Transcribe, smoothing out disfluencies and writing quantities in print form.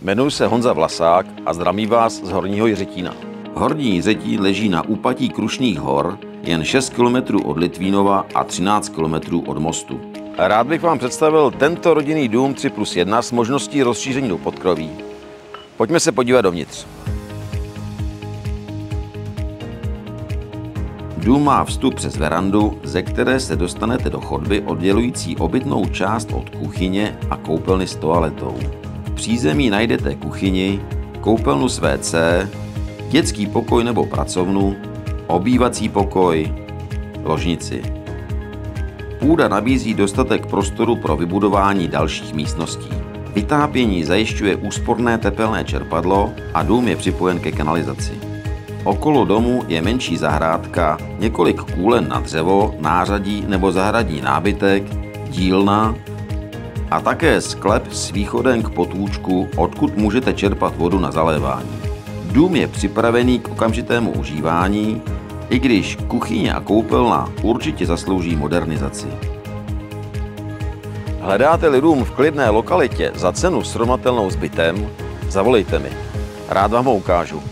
Jmenuji se Honza Vlasák a zdravím vás z Horního Jiřetína. Horní Jiřetín leží na úpatí Krušných hor, jen 6 km od Litvínova a 13 km od Mostu. Rád bych vám představil tento rodinný dům 3+1 s možností rozšíření do podkroví. Pojďme se podívat dovnitř. Dům má vstup přes verandu, ze které se dostanete do chodby oddělující obytnou část od kuchyně a koupelny s toaletou. V přízemí najdete kuchyni, koupelnu s WC, dětský pokoj nebo pracovnu, obývací pokoj, ložnici. Půda nabízí dostatek prostoru pro vybudování dalších místností. Vytápění zajišťuje úsporné tepelné čerpadlo a dům je připojen ke kanalizaci. Okolo domu je menší zahrádka, několik kůlen na dřevo, nářadí nebo zahradní nábytek, dílna a také sklep s východem k potůčku, odkud můžete čerpat vodu na zalévání. Dům je připravený k okamžitému užívání, i když kuchyně a koupelna určitě zaslouží modernizaci. Hledáte-li dům v klidné lokalitě za cenu srovnatelnou s bytem, zavolejte mi. Rád vám ho ukážu.